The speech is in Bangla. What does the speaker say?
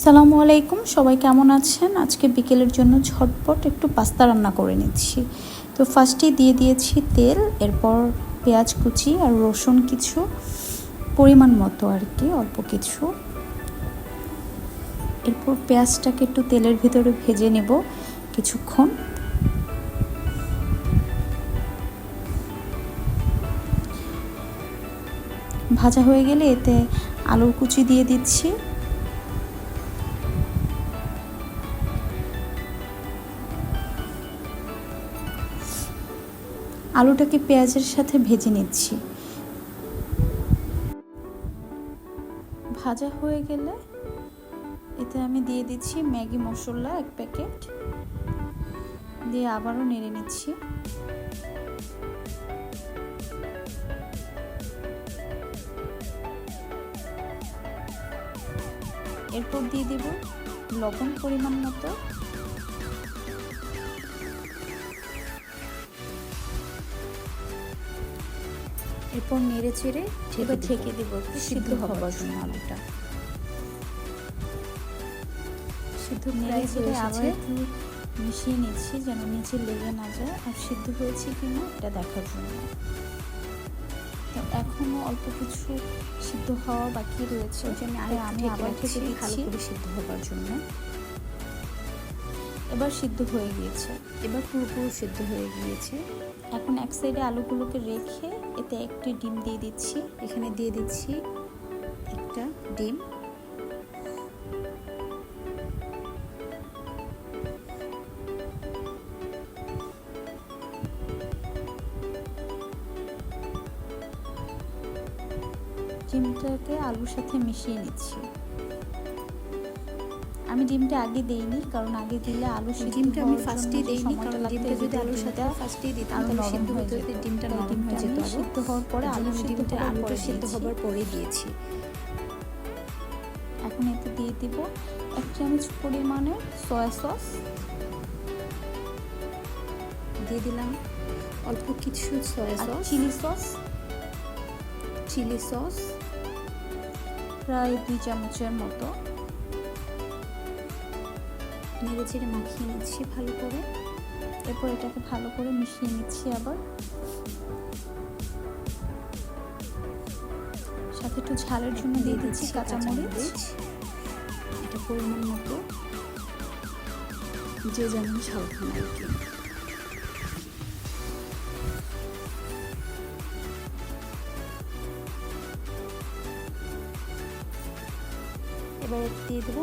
আসসালামু আলাইকুম, সবাই কেমন আছেন? আজকে বিকেলের জন্য ঝটপট একটু পাস্তা রান্না করে নিচ্ছি। তো ফার্স্টেই দিয়ে দিয়েছি তেল, এরপর পেঁয়াজ কুচি আর রসুন কিছু পরিমাণ মতো আর কি, অল্প কিছু। এরপর পেঁয়াজটাকে একটু তেলের ভিতরে ভেজে নেব কিছুক্ষণ। ভাজা হয়ে গেলে এতে আলুর কুচি দিয়ে দিচ্ছি। আলুটাকে পেঁয়াজের সাথে ভেজে নিচ্ছি। ভাজা হয়ে গেলে এতে আমি দিয়ে দিচ্ছি ম্যাগি মশলা 1 প্যাকেট, দিয়ে আবারও নেড়ে নিচ্ছি। এরপর দিয়ে দেব লবণ পরিমাণ মতো। এরপর নেড়ে চেড়ে ঢেকে দেবো সিদ্ধ হবার জন্য। আলুটা সিদ্ধ নেড়ে চেড়ে আবার একটু মিশিয়ে নিচ্ছি যেন নিচে লেগে না যায়, আর সিদ্ধ হয়েছে কিনা এটা দেখার জন্য। তো এখনো অল্প কিছু সিদ্ধ হওয়া বাকি রয়েছে, আমি আবার ঢেকে দিচ্ছি ভালো করে সিদ্ধ হবার জন্য। এবার সিদ্ধ হয়ে গিয়েছে, এবার পুরোপুরি সিদ্ধ হয়ে গিয়েছে। এখন এক সাইডে আলুগুলোকে রেখে এতে একটি ডিম দিয়ে দিচ্ছি। এখানে দিয়ে দিচ্ছি একটা ডিম। ডিমটাকে আলুর সাথে মিশিয়ে নিচ্ছি। আমি ডিমটা আগে দেইনি, কারণ আগে দিলে আলু ডিমটা আমি ফার্স্টেই দেইনি, কারণ ডিমটা যদি আলুর সাথে ফার্স্টেই দিতাম তাহলে সিদ্ধ হতে হতে ডিমটা নরম হয়ে যেত। সিদ্ধ হওয়ার পরে আলুটা সিদ্ধ হবার পরে দিয়েছি। এখন এতে দিয়ে দিব 1 চামচ পরিমাণে সয়া সস, দিয়ে দিলাম অল্প কিছু সয়া সস, চিলি সস প্রায় 2 চামচের মতো। নেড়ে চেড়ে মাখিয়ে নিচ্ছি ভালো করে। এরপর এটাকে ভালো করে মিশিয়ে নিচ্ছি। আবার সাথে একটু ঝালের জন্য দিয়ে দিচ্ছি কাঁচামরিচ। এটা পরিমাণ মতো, যে যেমন ঝাল খান আর কি। এবার দিয়ে দেবো